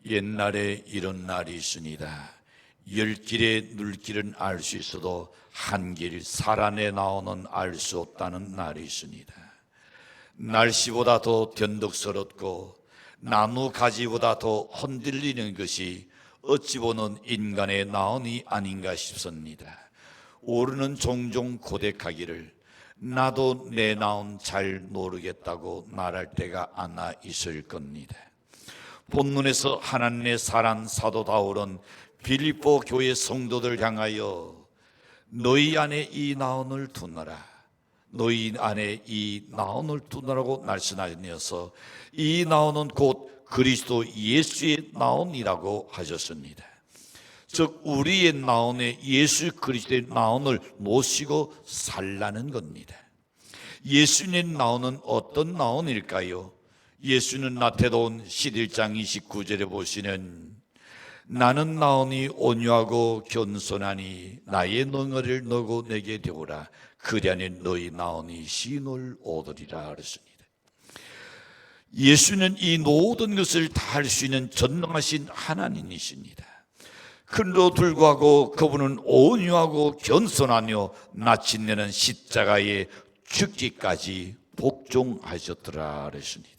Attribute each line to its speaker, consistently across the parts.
Speaker 1: 옛날에 이런 날이 있습니다. 열 길의 눌길은 알 수 있어도 한 길 살안에 나오는 알 수 없다는 날이 있습니다. 날씨보다 더 변덕스럽고 나무 가지보다 더 흔들리는 것이 어찌 보는 인간의 나온이 아닌가 싶습니다. 오르는 종종 고백하기를 나도 내 나온 잘 모르겠다고 말할 때가 아나 있을 겁니다. 본문에서 하나님의 사랑 사도 바울은 빌립보 교회 성도들 향하여 너희 안에 이 나온을 두노라, 너희 안에 이 나온을 두노라고 말씀하셔서 이 나온은 곧 그리스도 예수의 나온이라고 하셨습니다. 즉 우리의 나온에 예수 그리스도의 나온을 모시고 살라는 겁니다. 예수님의 나온은 어떤 나온일까요? 예수는 마태복음 11장 29절에 보시는 나는 나온이 온유하고 겸손하니 나의 능어를 너고 내게 되오라 그 안에 너희 나온이 신을 얻으리라 그랬습니다. 예수는 이 모든 것을 다 할 수 있는 전능하신 하나님이십니다. 그런데도 불구하고 그분은 온유하고 겸손하며 마침내는 십자가에 죽기까지 복종하셨더라 그랬습니다.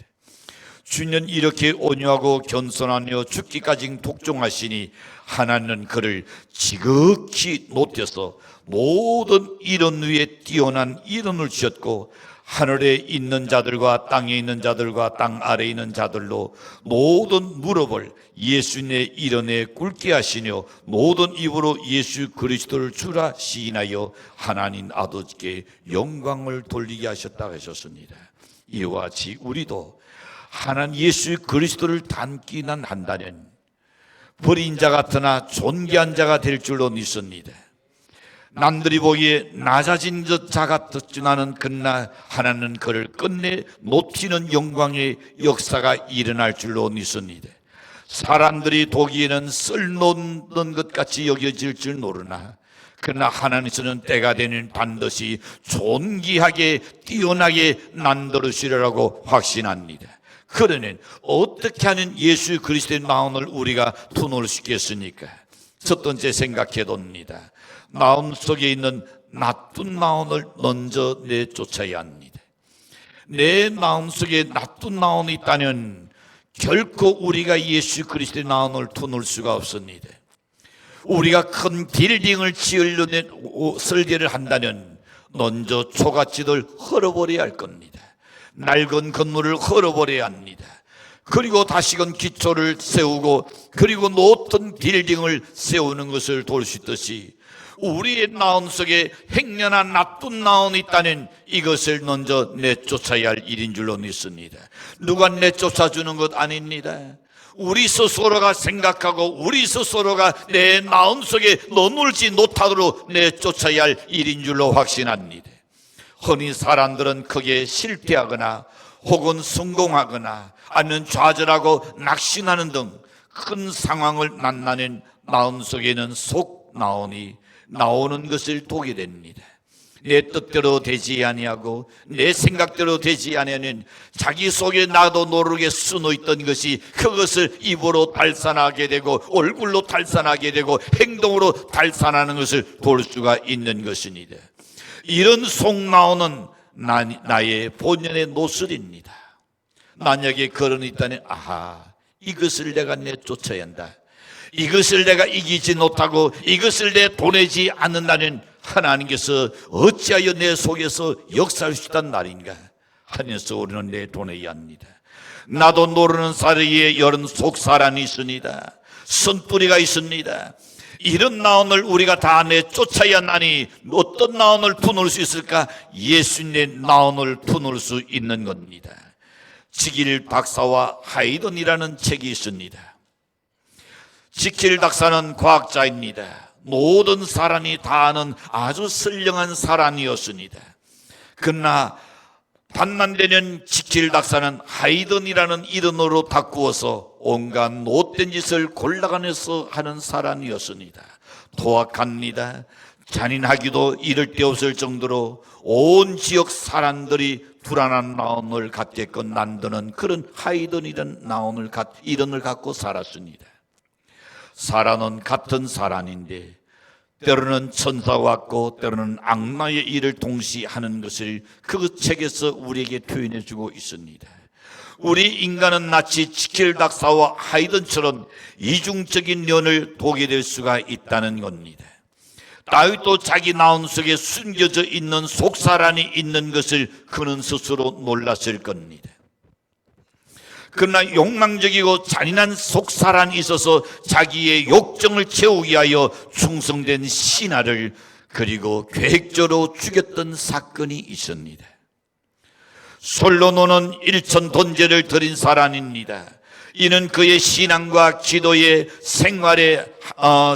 Speaker 1: 주님은 이렇게 온유하고 겸손하며 죽기까지 복종하시니 하나님은 그를 지극히 높여서 모든 이론 위에 뛰어난 이름을 주셨고 하늘에 있는 자들과 땅에 있는 자들과 땅 아래에 있는 자들로 모든 무릎을 예수님의 이름에 꿇게 하시며 모든 입으로 예수 그리스도를 주라 시인하여 하나님 아버지께 영광을 돌리게 하셨다 하셨습니다. 이와 같이 우리도 하나님 예수 그리스도를 닮기만 한다면 버린 자 같으나 존귀한 자가 될 줄로 믿습니다. 남들이 보기에 낮아진 자 같았지만은 그러나 하나님은 그를 끝내 높이는 영광의 역사가 일어날 줄로 믿습니다. 사람들이 보기에는 쓸모없는 것 같이 여겨질 줄 모르나 그러나 하나님께서는 때가 되면 반드시 존귀하게 뛰어나게 만들으시리라고 확신합니다. 그러면 어떻게 하면 예수 그리스도의 나온을 우리가 두놓을 수 있겠습니까? 첫 번째 생각해 봅니다. 나온 속에 있는 나쁜 나온을 먼저 내쫓아야 합니다. 내 나온 속에 나쁜 나온이 있다면 결코 우리가 예수 그리스도의 나온을 두놓을 수가 없습니다. 우리가 큰 빌딩을 지으려는 설계를 한다면 먼저 초가집을 헐어버려야 할 겁니다. 낡은 건물을 헐어버려야 합니다. 그리고 다시금 기초를 세우고 그리고 높은 빌딩을 세우는 것을 도울 수 있듯이 우리의 나온 속에 행여나 나쁜 나온이 있다면 이것을 먼저 내쫓아야 할 일인 줄로 믿습니다. 누가 내쫓아주는 것 아닙니다. 우리 스스로가 생각하고 우리 스스로가 내 나온 속에 머물지 못하도록 내쫓아야 할 일인 줄로 확신합니다. 흔히 사람들은 크게 실패하거나 혹은 성공하거나 아니면 좌절하고 낙심하는 등 큰 상황을 만나는 마음속에는 속 나온이 나오는 것을 보게 됩니다. 내 뜻대로 되지 아니하고 내 생각대로 되지 아니하는 자기 속에 나도 모르게 수놓있던 것이 그것을 입으로 발산하게 되고 얼굴로 발산하게 되고 행동으로 발산하는 것을 볼 수가 있는 것입니다. 이런 속 나오는 나의 본연의 노술입니다. 만약에 그런 있다면 이것을 내가 내쫓아야 한다. 이것을 내가 이기지 못하고 이것을 내 보내지 않는다면 하나님께서 어찌하여 내 속에서 역사할 수 있단 말인가 하면서 우리는 내보내야 합니다. 나도 모르는 사이에 여러 속사람이 있습니다. 선뿌리가 있습니다. 이런 나온을 우리가 다 내쫓아야 하니 어떤 나온을 푸놓을 수 있을까? 예수님의 나온을 푸놓을 수 있는 겁니다. 지킬 박사와 하이든이라는 책이 있습니다. 지킬 박사는 과학자입니다. 모든 사람이 다 아는 아주 선량한 사람이었습니다. 그러나 밤만 되면 지킬 박사는 하이든이라는 이름으로 바꾸어서 온갖 못된 짓을 골라가면서 하는 사람이었습니다. 포악합니다. 잔인하기도 이를 데 없을 정도로 온 지역 사람들이 불안한 나온을 갖겠건 난도는 그런 하이든 이런을 갖고 살았습니다. 사라는 같은 사람인데 때로는 천사와 같고 때로는 악마의 일을 동시에 하는 것을 그 책에서 우리에게 표현해 주고 있습니다. 우리 인간은 마치 지켈닥사와 하이든처럼 이중적인 면을 보게 될 수가 있다는 겁니다. 다윗도 자기 나온 속에 숨겨져 있는 속사람이 있는 것을 그는 스스로 놀랐을 겁니다. 그러나 욕망적이고 잔인한 속사람이 있어서 자기의 욕정을 채우기 위하여 충성된 신하를 그리고 계획적으로 죽였던 사건이 있습니다. 솔로몬은 일천 돈제를 드린 사람입니다. 이는 그의 신앙과 기도의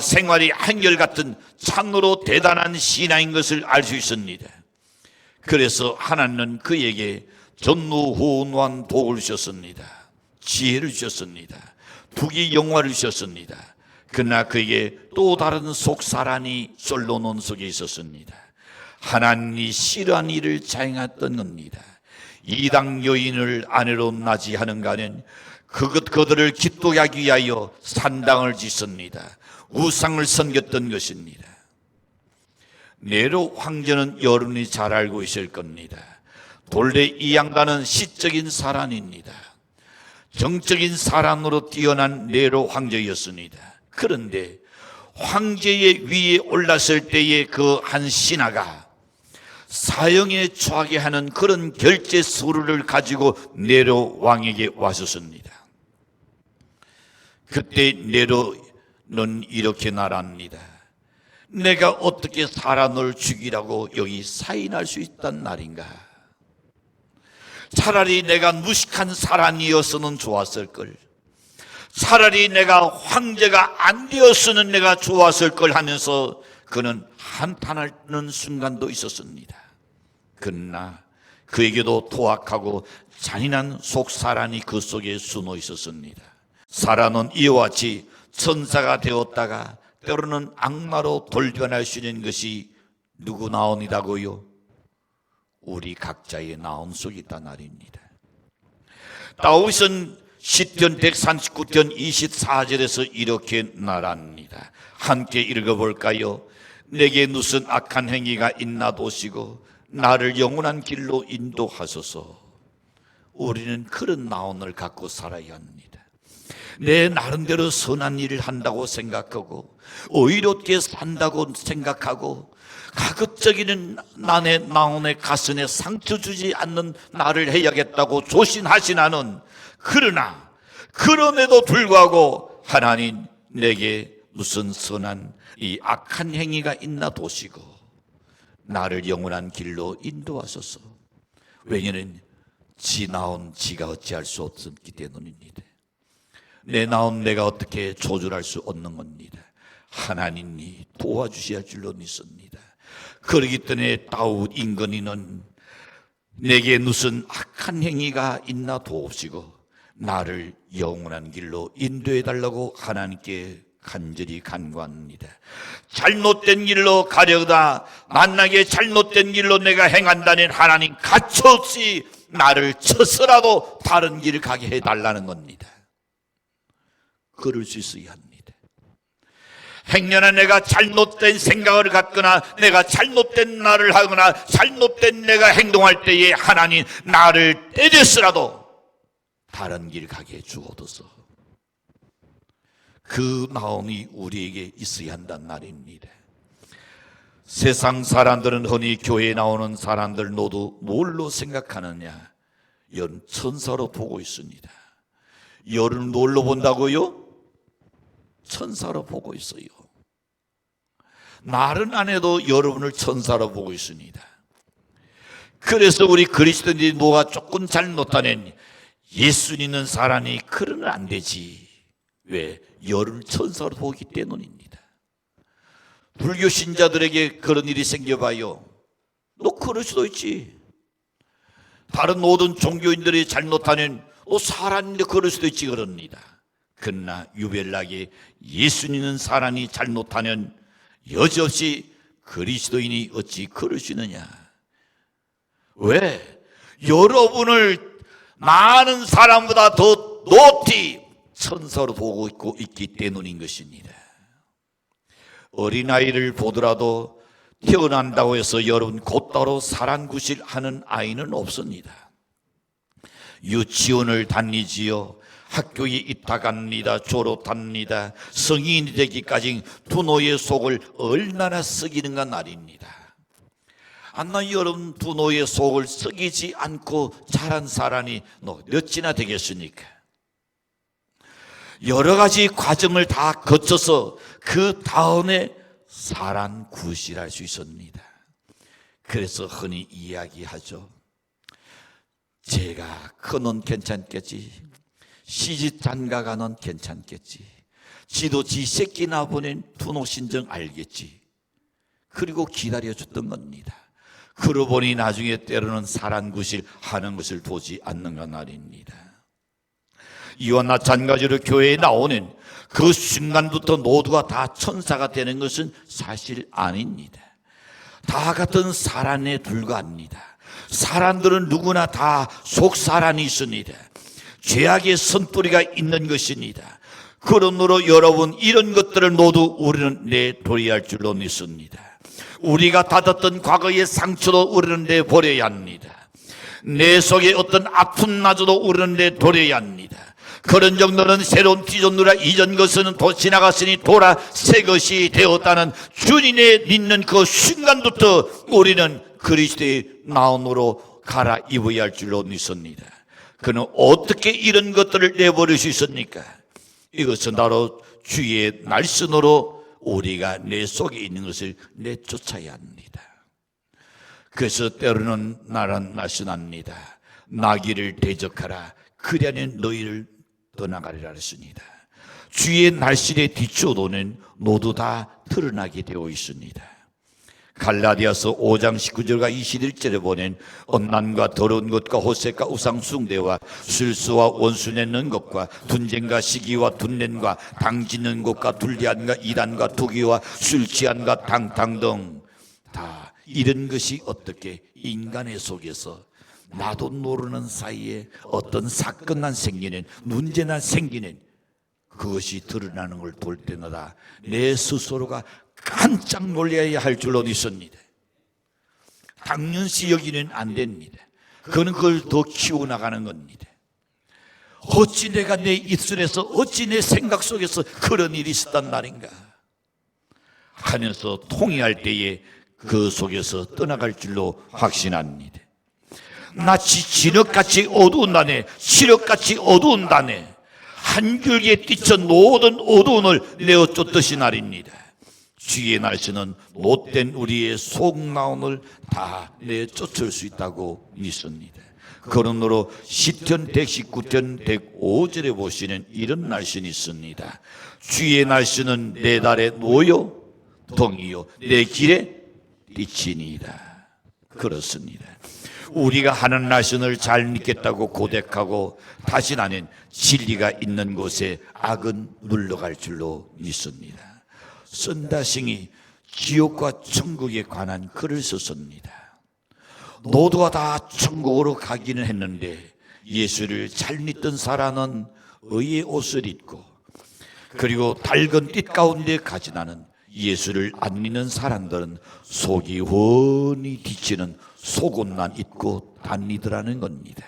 Speaker 1: 생활이 한결같은 참으로 대단한 신앙인 것을 알 수 있습니다. 그래서 하나님은 그에게 전무후무한 복을 주셨습니다. 지혜를 주셨습니다. 부귀 영화를 주셨습니다. 그러나 그에게 또 다른 속사람이 솔로몬 속에 있었습니다. 하나님이 싫어한 일을 자행했던 겁니다. 이당 여인을 아내로 맞이하는가는 그들을 기쁘게 하기 위하여 산당을 짓습니다. 우상을 섬겼던 것입니다. 네로 황제는 여러분이 잘 알고 있을 겁니다. 본래 이 양반은 시적인 사람입니다. 정적인 사람으로 뛰어난 네로 황제였습니다. 그런데 황제의 위에 올랐을 때의 그 한 신하가 사형에 처하게 하는 그런 결제 서류를 가지고 네로 왕에게 왔었습니다. 그때 네로는 이렇게 말합니다. 내가 어떻게 사람을 죽이라고 여기 사인할 수 있단 말인가? 차라리 내가 무식한 사람이었으면 좋았을 걸. 차라리 내가 황제가 안 되었으면 내가 좋았을 걸 하면서 그는 한탄하는 순간도 있었습니다. 그러나 그에게도 토악하고 잔인한 속사람이 그 속에 숨어 있었습니다. 사라는 이와 같이 천사가 되었다가 때로는 악마로 돌변할 수 있는 것이 누구 나온이라고요? 우리 각자의 나온 속에 있단 말입니다. 다윗은 시편 139편 24절에서 이렇게 말합니다. 함께 읽어볼까요? 내게 무슨 악한 행위가 있나 보시고 나를 영원한 길로 인도하소서. 우리는 그런 나온을 갖고 살아야 합니다. 내 나름대로 선한 일을 한다고 생각하고 의롭게 산다고 생각하고 가급적이는 나의 나온의 가슴에 상처 주지 않는 나를 해야겠다고 조심하시나는, 그러나 그럼에도 불구하고 하나님 내게 무슨 선한 이 악한 행위가 있나 보시고 나를 영원한 길로 인도하소서. 왜냐하면 지 나온 지가 어찌할 수 없기 때문입니다. 내 나온 내가 어떻게 조절할 수 없는 겁니다. 하나님이 도와주셔야 할 줄로 믿습니다. 그렇기 때문에 다윗 인건이는 내게 무슨 악한 행위가 있나 보옵시고 나를 영원한 길로 인도해 달라고 하나님께 간절히 간구합니다. 잘못된 길로 가려다 만약에 잘못된 길로 내가 행한다면 하나님 가차없이 나를 쳐서라도 다른 길을 가게 해달라는 겁니다. 그럴 수 있어야 합니다. 행여나 내가 잘못된 생각을 갖거나 내가 잘못된 말을 하거나 잘못된 내가 행동할 때에 하나님 나를 때렸으라도 다른 길 가게 해주옵소서. 그 마음이 우리에게 있어야 한단 말입니다. 세상 사람들은 흔히 교회에 나오는 사람들 모두 뭘로 생각하느냐? 연 천사로 보고 있습니다. 열을 뭘로 본다고요? 천사로 보고 있어요. 말은 안 해도 여러분을 천사로 보고 있습니다. 그래서 우리 그리스도인들이 뭐가 조금 잘못하면 예수 믿는 사람이 그러면 안 되지. 왜? 열을 천사로 보기 때문입니다. 불교 신자들에게 그런 일이 생겨봐요. 너 그럴 수도 있지. 다른 모든 종교인들이 잘못하면 사람인데 그럴 수도 있지 그럽니다. 그러나 유별나게 예수 믿는 사람이 잘못하면 여지없이 그리스도인이 어찌 그럴 수 있느냐? 왜? 여러분을 많은 사람보다 더 높이 천사로 보고 있기 때문인 것입니다. 어린아이를 보더라도 태어난다고 해서 여러분 곧바로 사랑구실 하는 아이는 없습니다. 유치원을 다니지요, 학교에 입학합니다, 졸업합니다, 성인이 되기까지 부모의 속을 얼마나 썩이는가 말입니다. 안나 여러분 부모의 속을 썩이지 않고 자란 사람이 몇이나 되겠습니까? 여러 가지 과정을 다 거쳐서 그 다음에 사랑구실할 수 있습니다. 그래서 흔히 이야기하죠. 제가 크는 괜찮겠지, 시집 장가가는 괜찮겠지, 지도 지 새끼 나보낸 부모 심정 알겠지. 그리고 기다려줬던 겁니다. 그러고 보니 나중에 때로는 사랑구실 하는 것을 보지 않는가 말입니다. 이와 마찬가지로 교회에 나오는 그 순간부터 모두가 다 천사가 되는 것은 사실 아닙니다. 다 같은 사람에 불과합니다. 사람들은 누구나 다 속사람이 있습니다. 죄악의 선뿌리가 있는 것입니다. 그러므로 여러분, 이런 것들을 모두 우리는 내버려야 할 줄로 믿습니다. 우리가 받았던 과거의 상처도 우리는 내버려야 합니다. 내 속에 어떤 아픔마저도 우리는 내버려야 합니다. 그런 정도는 새로운 기존누라 이전 것은 지나갔으니 돌아 새 것이 되었다는 주님의 믿는 그 순간부터 우리는 그리스도의 마음으로 갈아입어야 할 줄로 믿습니다. 그는 어떻게 이런 것들을 내버릴 수 있습니까? 이것은 바로 주의 말씀으로 우리가 내 속에 있는 것을 내쫓아야 합니다. 그래서 때로는 나란 말씀합니다. 나귀를 대적하라, 그리하면 너희를 떠나가리라 했습니다. 주의 날씨에 뒤쳐도는 모두 다 드러나게 되어 있습니다. 갈라디아서 5장 19절과 21절에 보낸 엄난과 더러운 것과 호색과 우상 숭배와 술수와 원수 내는 것과 분쟁과 시기와 분냄과 당짓는 것과 불리함과 이단과 투기와 술 취함과 당탕 등 다 이런 것이 어떻게 인간의 속에서 나도 모르는 사이에 어떤 사건만 생기는, 문제나 생기는 그것이 드러나는 걸 볼 때마다 내 스스로가 깜짝 놀라야 할 줄로 믿습니다. 당연시 여기는 안 됩니다. 그건 그걸 더 키워나가는 겁니다. 어찌 내가 내 입술에서, 어찌 내 생각 속에서 그런 일이 있었단 말인가 하면서 통회할 때에 그 속에서 떠나갈 줄로 확신합니다. 마치 진흙같이 어두운 밤에, 시력같이 어두운 밤에 한 줄기에 뛰쳐 모든 어두움을 내어 쫓듯이 날입니다. 주의 날씨는 못된 우리의 속마음을 다 내어 쫓을 수 있다고 믿습니다. 그러므로 시편 119편 105절에 보시는 이런 날씨는 있습니다. 주의 날씨는 내 달에 노여 동이요 내 길에 빛이니이다. 그렇습니다. 우리가 하는 말씀을 잘 믿겠다고 고백하고 다시 나는 진리가 있는 곳에 악은 물러갈 줄로 믿습니다. 선다싱이 지옥과 천국에 관한 글을 썼습니다. 모두가 다 천국으로 가기는 했는데 예수를 잘 믿던 사람은 의의 옷을 입고, 그리고 밝은 빛 가운데 가지 않은 예수를 안 믿는 사람들은 속이 훤히 비치는 속옷만 입고 다니더라는 겁니다.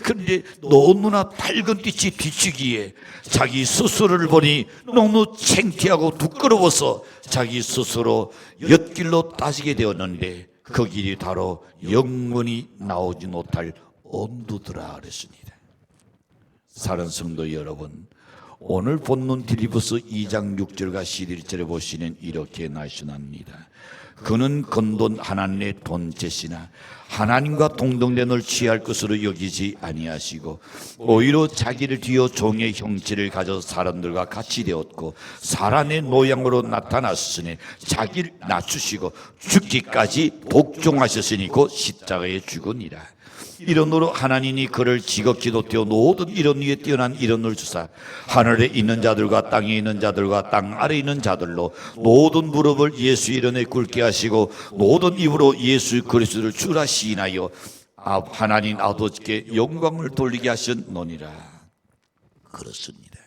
Speaker 1: 그런데 너무나 밝은 빛이 비치기에 자기 스스로를 보니 너무 창피하고 부끄러워서 자기 스스로 엿길로 따지게 되었는데 그 길이 바로 영원히 나오지 못할 엄두더라 그랬습니다. 사랑하는 성도 여러분, 오늘 본문 빌립보서 2장 6절과 11절에 보시는 이렇게 말씀합니다. 그는 건돈 하나님의 돈제시나 하나님과 동등됨을 취할 것으로 여기지 아니하시고 오히려 자기를 뒤어 종의 형체를 가져 사람들과 같이 되었고 사람의 모양으로 나타났으니 자기를 낮추시고 죽기까지 복종하셨으니 곧 십자가에 죽으니라. 이런으로 하나님이 그를 지극히도 뛰어 모든 이런 위에 뛰어난 이런을 주사 하늘에 있는 자들과 땅에 있는 자들과 땅 아래에 있는 자들로 모든 무릎을 예수 이름에 꿇게 하시고 모든 입으로 예수 그리스도를 주라 시인하여 하나님 아버지께 영광을 돌리게 하셨노니라. 그렇습니다.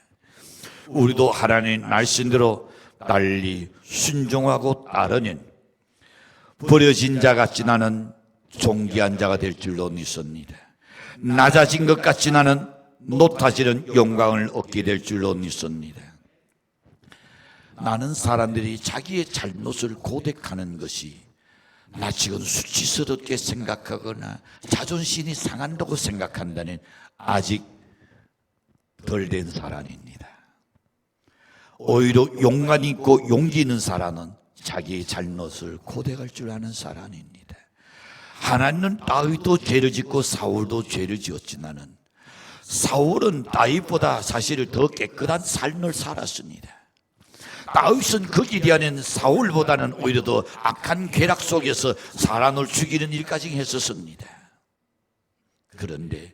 Speaker 1: 우리도 하나님 말씀대로 달리 순종하고 따르는 버려진 자 같지 나는 존귀한 자가 될 줄로 믿습니다. 낮아진 것 같지 나는 높아지는 영광을 얻게 될 줄로 믿습니다. 나는 사람들이 자기의 잘못을 고백하는 것이 나치고 수치스럽게 생각하거나 자존심이 상한다고 생각한다는 아직 덜 된 사람입니다. 오히려 용감 있고 용기 있는 사람은 자기의 잘못을 고백할 줄 아는 사람입니다. 하나님은 다윗도 죄를 짓고 사울도 죄를 지었지만은 사울은 다윗보다 사실 더 깨끗한 삶을 살았습니다. 다윗은 그 기대하는 사울보다는 오히려 더 악한 궤락 속에서 사람을 죽이는 일까지 했었습니다. 그런데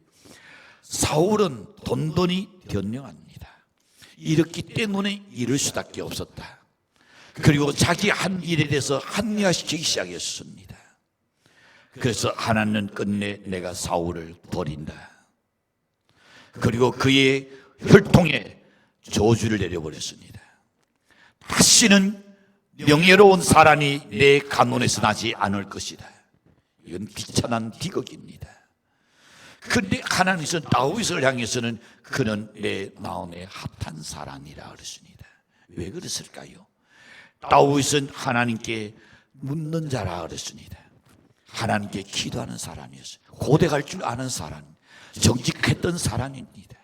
Speaker 1: 사울은 돈돈이 현명합니다. 이렇기 때문에 이럴 수밖에 없었다. 그리고 자기 한 일에 대해서 합리화시키기 시작했습니다. 그래서 하나님은 끝내 내가 사울을 버린다. 그리고 그의 혈통에 저주를 내려버렸습니다. 다시는 명예로운 사람이 내 간원에서 나지 않을 것이다. 이건 비참한 비극입니다. 그런데 하나님께서 다윗을 향해서는 그는 내 마음에 합한 사람이라 그랬습니다. 왜 그랬을까요? 다윗은 하나님께 묻는 자라 그랬습니다. 하나님께 기도하는 사람이었어요. 고백할 줄 아는 사람, 정직했던 사람입니다.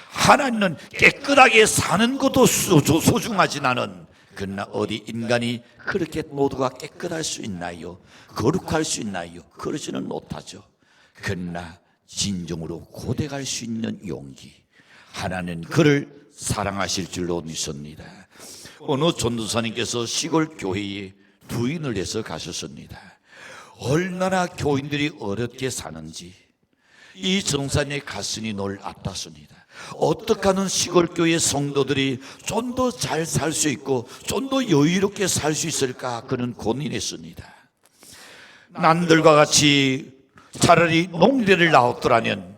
Speaker 1: 하나님은 깨끗하게 사는 것도 소중하진 않은, 그러나 어디 인간이 그렇게 모두가 깨끗할 수 있나요? 거룩할 수 있나요? 그러지는 못하죠. 그러나 진정으로 고백할 수 있는 용기, 하나님은 그를 사랑하실 줄로 믿습니다. 어느 전도사님께서 시골 교회에 부인을 해서 가셨습니다. 얼마나 교인들이 어렵게 사는지 이 전도사님의 가슴이 늘 아팠습니다. 어떻게 하면 시골교회 성도들이 좀 더 잘 살 수 있고 좀 더 여유롭게 살 수 있을까, 그는 고민했습니다. 남들과 같이 차라리 농대를 나왔더라면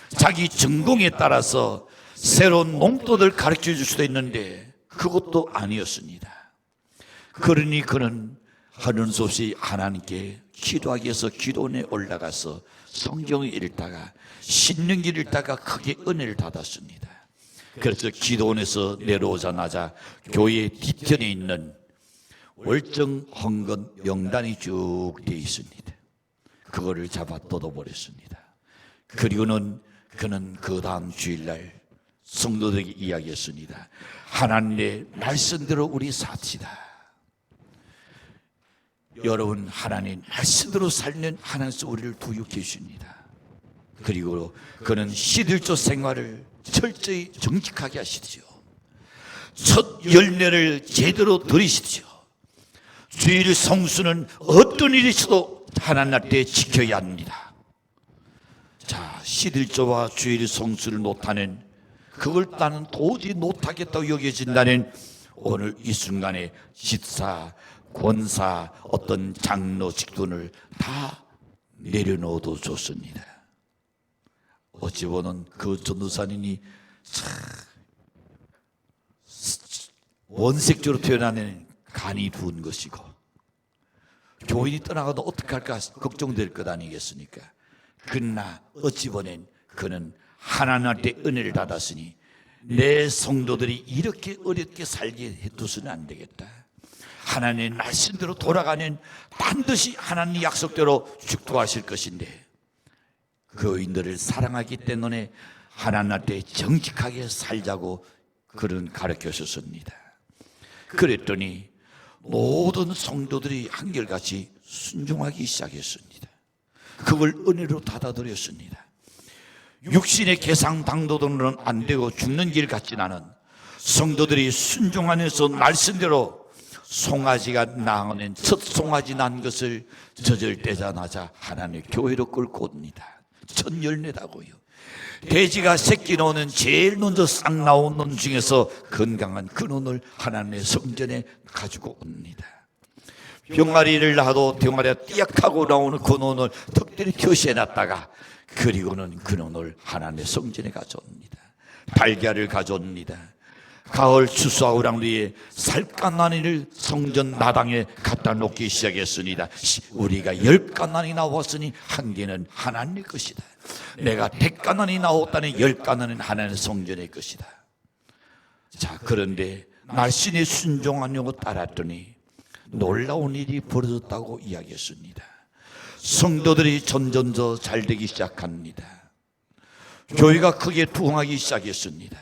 Speaker 1: 자기 전공에 따라서 새로운 농도를 가르쳐 줄 수도 있는데 그것도 아니었습니다. 그러니 그는 하는 수 없이 하나님께 기도하기 위해서 기도원에 올라가서 성경을 읽다가 신명기를 읽다가 크게 은혜를 받았습니다. 그래서 기도원에서 내려오자마자 교회 뒤편에 있는 월정 헌금 명단이 쭉 되어 있습니다. 그거를 잡아 뜯어버렸습니다. 그리고는 그는 그 다음 주일날 성도들에게 이야기했습니다. 하나님의 말씀대로 우리 삽시다. 여러분, 하나님 말씀대로 살면 하나님께서 우리를 부유케 해주십니다. 그리고 그는 11조 생활을 철저히 정직하게 하시죠. 첫 열매를 제대로 드리시죠. 주일 성수는 어떤 일이 있어도 하나님 앞에 지켜야 합니다. 자, 11조와 주일 성수를 못하는, 그걸 나는 도저히 못하겠다고 여겨진다는 오늘 이 순간에 집사, 권사, 어떤 장로 직분을 다 내려놓아도 좋습니다. 어찌 보면 그 전도사님이 원색적으로 표현하는 간이 부은 것이고, 교인이 떠나가도 어떡할까 걱정될 것 아니겠습니까? 그러나 어찌 보면 그는 하나님한테 은혜를 받았으니 내 성도들이 이렇게 어렵게 살게 해두서는 안 되겠다. 하나님의 말씀대로 돌아가면 반드시 하나님 약속대로 축복하실 것인데, 교인들을 사랑하기 때문에 하나님한테 정직하게 살자고 그런 가르쳐 주셨습니다. 그랬더니 모든 성도들이 한결같이 순종하기 시작했습니다. 그걸 은혜로 받아들였습니다. 육신의 계상 당도로는 안 되고 죽는 길 같진 않은 성도들이 순종하면서 말씀대로 송아지가 낳은 첫 송아지 난 것을 젖을 떼자마자 하나님의 교회로 끌고 옵니다. 첫 열매다고요. 돼지가 새끼 놓는 제일 먼저 싹 나온 놈 중에서 건강한 그 놈을 하나님의 성전에 가지고 옵니다. 병아리를 낳아도 병아리가 띠약하고 나오는 그 논을 특별히 표시해놨다가 그리고는 그 논을 하나님의 성전에 가져옵니다. 달걀을 가져옵니다. 가을 추수하고 난 뒤에 살갗난이를 성전 나당에 갖다 놓기 시작했습니다. 우리가 10갓난이 나왔으니 한 개는 하나님의 것이다. 내가 100갓난이 나왔다니 10갓난은 하나님의 성전의 것이다. 자, 그런데 날씬히 순종하려고 따랐더니 놀라운 일이 벌어졌다고 이야기했습니다. 성도들이 점점 더 잘되기 시작합니다. 교회가 크게 부흥하기 시작했습니다.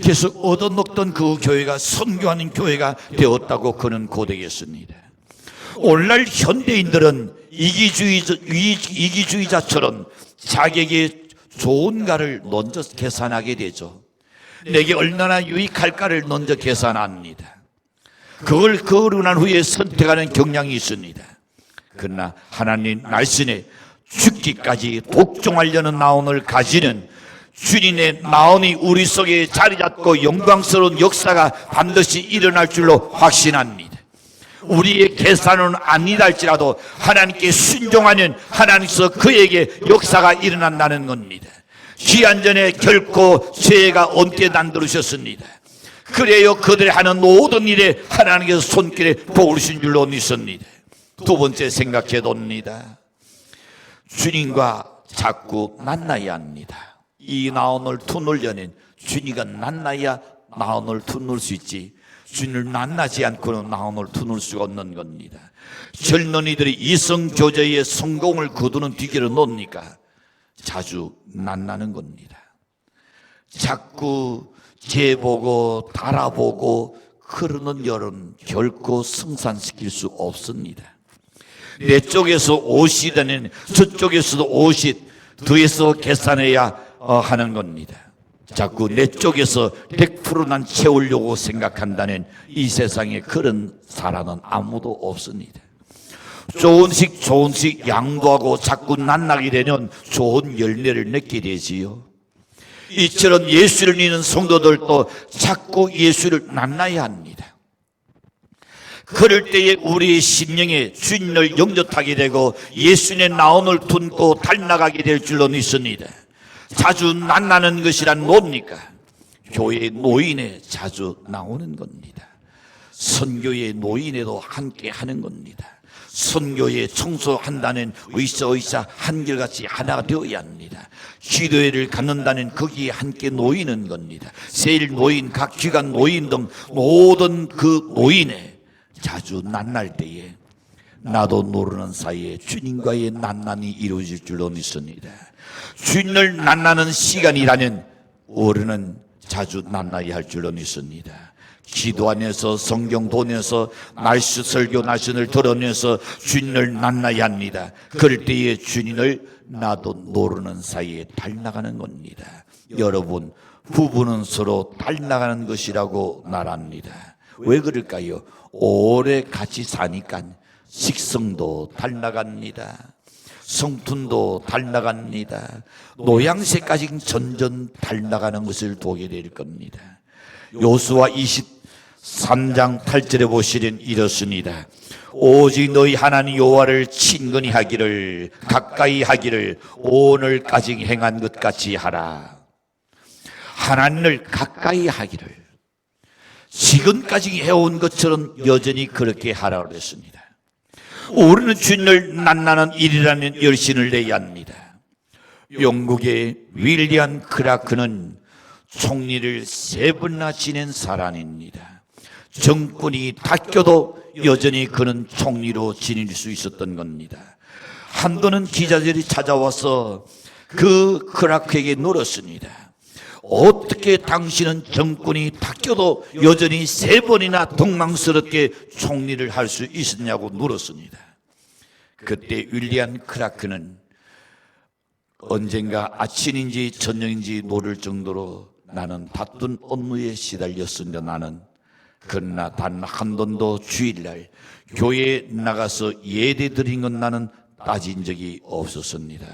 Speaker 1: 계속 얻어먹던 그 교회가 선교하는 교회가 되었다고 그는 고백했습니다. 오늘날 현대인들은 이기주의자처럼 자기에게 좋은가를 먼저 계산하게 되죠. 내게 얼마나 유익할까를 먼저 계산합니다. 그걸 거르고 난 후에 선택하는 경향이 있습니다. 그러나 하나님 날씬에 죽기까지 독종하려는 나온을 가지는 주님의 나온이 우리 속에 자리 잡고 영광스러운 역사가 반드시 일어날 줄로 확신합니다. 우리의 계산은 아니다 할지라도 하나님께 순종하는 하나님께서 그에게 역사가 일어난다는 겁니다. 귀한 전에 결코 죄가 얹게 만들으셨습니다. 그래요, 그들이 하는 모든 일에 하나님께서 손길에 복을 주신 줄로 믿습니다. 두 번째 생각해 봅니다. 주님과 자꾸 만나야 합니다. 이 나온을 투는 연인, 주님과 만나야 나온을 투는 수 있지, 주님을 만나지 않고는 나온을 투는 수가 없는 겁니다. 젊은이들이 이성교제의 성공을 거두는 뒤길을 놓으니까 자주 만나는 겁니다. 자꾸 재보고 달아보고 그러는 여론 결코 승산시킬 수 없습니다. 내 쪽에서 50이라는 저쪽에서도 50 더해서 계산해야 하는 겁니다. 자꾸 내 쪽에서 100% 난 채우려고 생각한다는 이 세상에 그런 사람은 아무도 없습니다. 조금씩 양보하고 자꾸 만나게 되면 좋은 열매를 맺게 되지요. 이처럼 예수를 믿는 성도들도 자꾸 예수를 만나야 합니다. 그럴 때에 우리의 심령에 주님을 영접하게 되고 예수의 나온을 품고 달나가게 될 줄로 믿습니다. 자주 만나는 것이란 뭡니까? 교회 노인에 자주 나오는 겁니다. 선교의 노인에도 함께 하는 겁니다. 선교에 청소한다는 의사 한결같이 하나가 되어야 합니다. 기도회를 갖는다는 거기에 함께 놓이는 겁니다. 세일 노인, 각 기관 노인 등 모든 그 노인에 자주 만날 때에 나도 모르는 사이에 주님과의 만남이 이루어질 줄로 믿습니다. 주님을 만나는 시간이라면 우리는 자주 만나야 할 줄로 믿습니다. 기도 안에서 성경 보면서 날씨 설교 날씨를 들으면서 주님을 만나야 합니다. 그럴 때에 주님을 나도 모르는 사이에 닮아가는 겁니다. 여러분, 부부는 서로 닮아가는 것이라고 말합니다. 왜 그럴까요? 오래 같이 사니까 식성도 닮아갑니다. 성품도 닮아갑니다. 노양새까지 점점 닮아가는 것을 보게 될 겁니다. 요수아 23장 8절에 보시면 이렇습니다. 오직 너희 하나님 여호와를 친근히 하기를 가까이 하기를 오늘까지 행한 것 같이 하라. 하나님을 가까이 하기를 지금까지 해온 것처럼 여전히 그렇게 하라고 그랬습니다. 우리는 주님을 만나는 일이라는 열심을 내야 합니다. 영국의 윌리엄 크라크는 총리를 3번이나 지낸 사람입니다. 정권이 바뀌어도 여전히 그는 총리로 지낼 수 있었던 겁니다. 한번은 기자들이 찾아와서 그 크라크에게 물었습니다. 어떻게 당신은 정권이 바뀌어도 여전히 3번이나 동망스럽게 총리를 할 수 있었냐고 물었습니다. 그때 윌리엄 크라크는 언젠가 아침인지 저녁인지 모를 정도로 나는 바쁜 업무에 시달렸습니다. 그러나 단 한 번도 주일날 교회에 나가서 예배 드린 건 나는 따진 적이 없었습니다.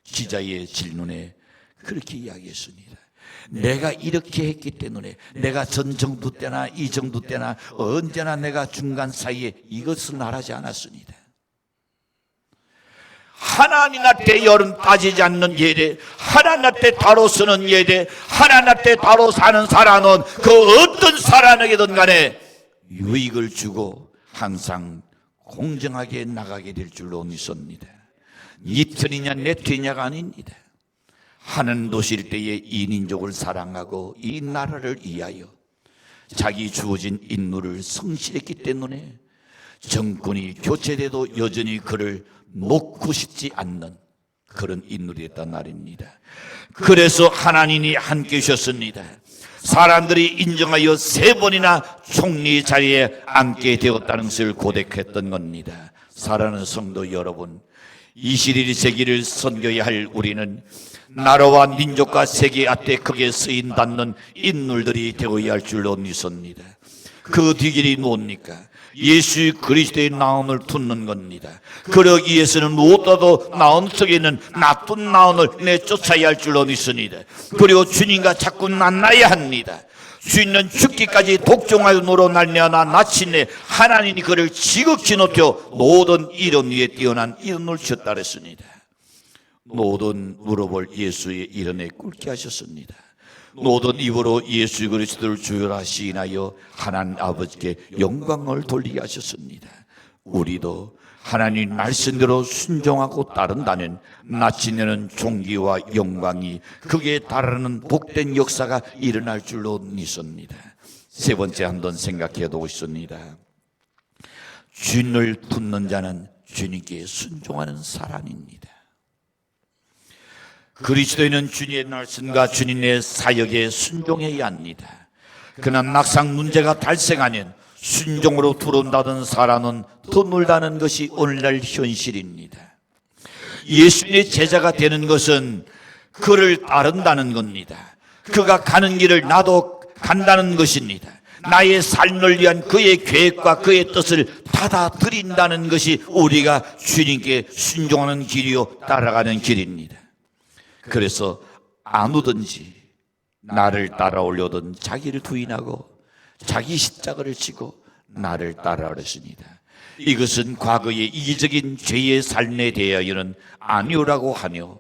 Speaker 1: 기자의 질문에 그렇게 이야기했습니다. 내가 이렇게 했기 때문에, 내가 전 정부 때나 이 정부 때나 언제나 내가 중간 사이에 이것을 말하지 않았습니다. 하나님 앞에 여름 빠지지 않는 예대, 하나님 앞에 다로 서는 예대, 하나님 앞에 다로 사는 사람은 그 어떤 사람에게든 간에 유익을 주고 항상 공정하게 나가게 될 줄로 믿습니다. 네 편이냐 내 편이냐가 아닙니다. 하는 도실 때에 이 민족을 사랑하고 이 나라를 위하여 자기 주어진 임무를 성실했기 때문에 정권이 교체돼도 여전히 그를 놓고 싶지 않는 그런 인물이었단 말입니다. 그래서 하나님이 함께 하셨습니다. 사람들이 인정하여 3번이나 총리 자리에 앉게 되었다는 것을 고백했던 겁니다. 사랑하는 성도 여러분, 21세기를 섬겨야 할 우리는 나라와 민족과 세계 앞에 크게 쓰인다는 인물들이 되어야 할 줄로 믿습니다. 그 뒤길이 뭡니까? 예수 그리스도의 나음을 듣는 겁니다. 그러기 위해서는 무엇보다도 나음 속에 있는 나쁜 나음을 내쫓아야 할 줄로 믿습니다. 그리고 주님과 자꾸 만나야 합니다. 주인은 죽기까지 독종하여로 날려나 마침내 하나님이 그를 지극히 높여 모든 이름 위에 뛰어난 이름을 주었다 그랬습니다. 모든 무릎을 예수의 이름에 꿇게 하셨습니다. 모든 입으로 예수 그리스도를 주여라 시인하여 하나님 아버지께 영광을 돌리게 하셨습니다. 우리도 하나님 말씀대로 순종하고 따른다면 마침내는 존귀와 영광이 그에 따르는 복된 역사가 일어날 줄로 믿습니다. 3번째 한번 생각해 보고 있습니다. 주님을 듣는 자는 주님께 순종하는 사람입니다. 그리스도인은 주님의 말씀과 주님의 사역에 순종해야 합니다. 그러나 막상 문제가 발생하면 순종으로 들어온다던 사람은 드물다는 것이 오늘날 현실입니다. 예수님의 제자가 되는 것은 그를 따른다는 겁니다. 그가 가는 길을 나도 간다는 것입니다. 나의 삶을 위한 그의 계획과 그의 뜻을 받아들인다는 것이 우리가 주님께 순종하는 길이요 따라가는 길입니다. 그래서 아무든지 나를 따라오려던 자기를 부인하고 자기 십자가를 지고 나를 따라오렸습니다. 이것은 과거의 이기적인 죄의 삶에 대하여는 아니오라고 하며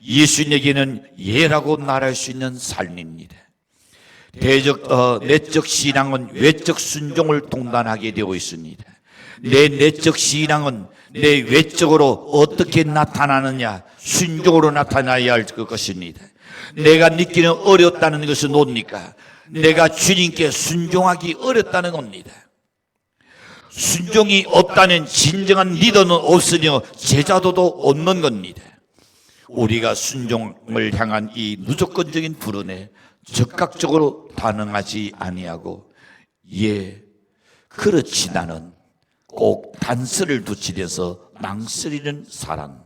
Speaker 1: 예수님에게는 예라고 말할 수 있는 삶입니다. 내적 신앙은 외적 순종을 동반하게 되어 있습니다. 내 내적 신앙은 내 외적으로 어떻게 나타나느냐, 순종으로 나타나야 할 것입니다. 내가 느끼는 어렵다는 것은 뭡니까? 내가 주님께 순종하기 어렵다는 겁니다. 순종이 없다는 진정한 리더는 없으며 제자도도 없는 겁니다. 우리가 순종을 향한 이 무조건적인 불운에 적극적으로 반응하지 아니하고 그렇지 나는 꼭 단서를 두치려서 망설이는 사람,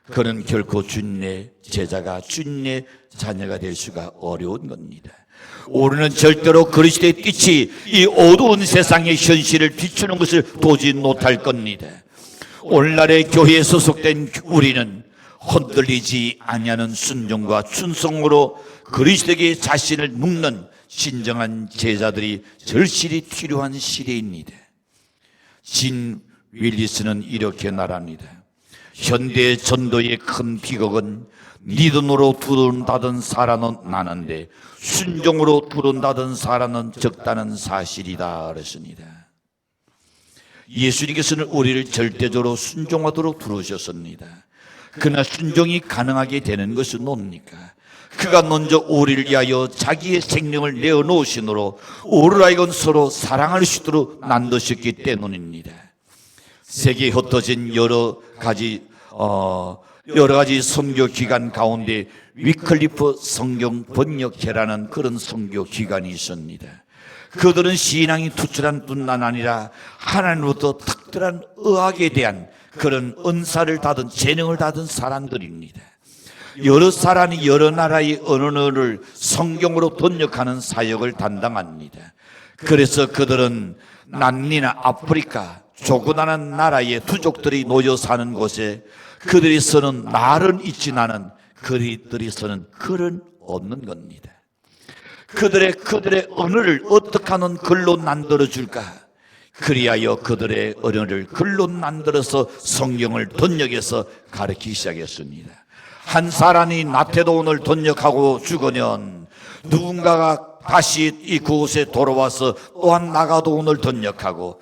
Speaker 1: 그는 결코 주님의 제자가 주님의 자녀가 될 수가 어려운 겁니다. 우리는 절대로 그리스도의 빛이 이 어두운 세상의 현실을 비추는 것을 보지 못할 겁니다. 오늘날의 교회에 소속된 우리는 흔들리지 아니하는 순종과 충성으로 그리스도에게 자신을 묶는 진정한 제자들이 절실히 필요한 시대입니다. 진 윌리스는 이렇게 말합니다. 현대 전도의 큰 비극은 믿음으로 들어온다던 사람은 많은데 순종으로 들어온다던 사람은 적다는 사실이다 그랬습니다. 예수님께서는 우리를 절대적으로 순종하도록 부르셨습니다. 그러나 순종이 가능하게 되는 것은 뭡니까? 그가 먼저 우리를 위하여 자기의 생명을 내어놓으시므로 우리를 하여금 서로 사랑할 수 있도록 만드셨기 때문입니다. 세계에 흩어진 여러 가지 선교 기관 가운데 위클리프 성경 번역회라는 그런 선교 기관이 있습니다. 그들은 신앙이 투철한 뿐만 아니라 하나님으로부터 특별한 의학에 대한 그런 은사를 받은 재능을 받은 사람들입니다. 여러 사람이 여러 나라의 언어를 성경으로 번역하는 사역을 담당합니다. 그래서 그들은 남미나 아프리카 조그마한 나라의 투족들이 놓여 사는 곳에 그들이 쓰는 말은 있지 않은 그들이 쓰는 글은 없는 겁니다. 그들의 언어를 어떻게 하는 글로 만들어 줄까? 그리하여 그들의 언어를 글로 만들어서 성경을 번역해서 가르치기 시작했습니다. 한 사람이 나태도원을 번역하고 죽으면 누군가가 다시 이 그곳에 돌아와서 또한 나가도원을 번역하고,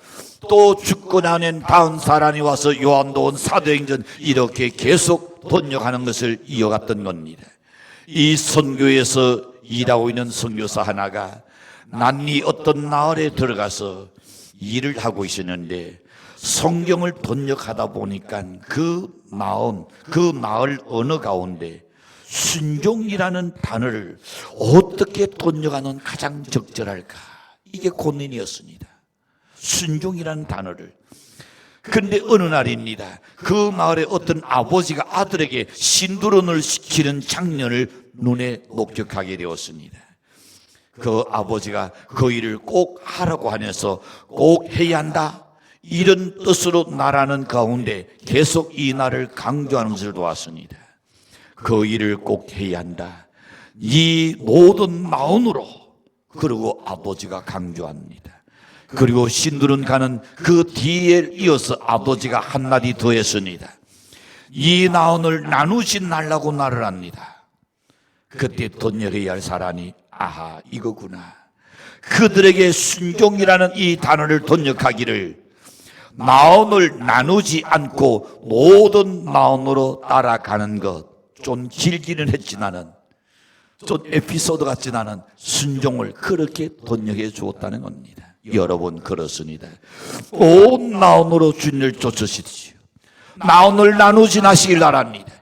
Speaker 1: 또 죽고 나면 다음 사람이 와서 요한도원, 사도행전 이렇게 계속 번역하는 것을 이어갔던 겁니다. 이 선교에서 일하고 있는 선교사 하나가 난리 어떤 마을에 들어가서 일을 하고 있었는데, 성경을 번역하다 보니까 그 마을 언어 가운데 순종이라는 단어를 어떻게 번역하는 가장 적절할까? 이게 고민이었습니다. 순종이라는 단어를. 그런데 어느 날입니다. 그 마을에 어떤 아버지가 아들에게 신두론을 시키는 장면을 눈에 목격하게 되었습니다. 그 아버지가 그 일을 꼭 하라고 하면서 꼭 해야 한다, 이런 뜻으로 나라는 가운데 계속 이 날을 강조하는 것을 보았습니다. 그 일을 꼭 해야 한다, 이 모든 마음으로. 그리고 아버지가 강조합니다. 그리고 신두른 가는 그 뒤에 이어서 아버지가 한마디 더 했습니다. 이 나온을 나누지 말라고 말을 합니다. 그때 번역해야 할 사람이 아하, 이거구나. 그들에게 순종이라는 이 단어를 번역하기를, 마음을 나누지 않고 모든 마음으로 따라가는 것. 좀 길기는 했지만은, 좀 에피소드 같지만은 순종을 그렇게 번역해 주었다는 겁니다. 여러분, 그렇습니다. 온 마음으로 주님을 쫓으시지요. 마음을 나누지 마시길 바랍니다.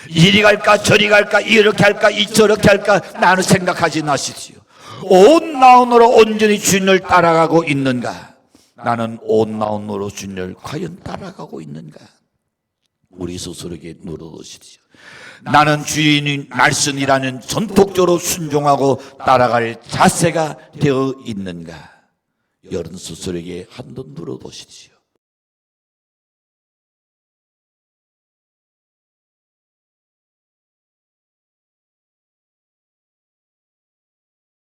Speaker 1: 이리 갈까 저리 갈까 이렇게 할까 저렇게 할까 나는 생각하지 마시지요. 온 마음으로 온전히 주님을 따라가고 있는가? 나는 온 마음으로 주님을 과연 따라가고 있는가? 우리 스스로에게 물어보시지요. 나는 주인의 말씀이라는 전폭적으로 순종하고 따라갈 자세가 되어 있는가? 여러분 스스로에게 한번 물어보시지요.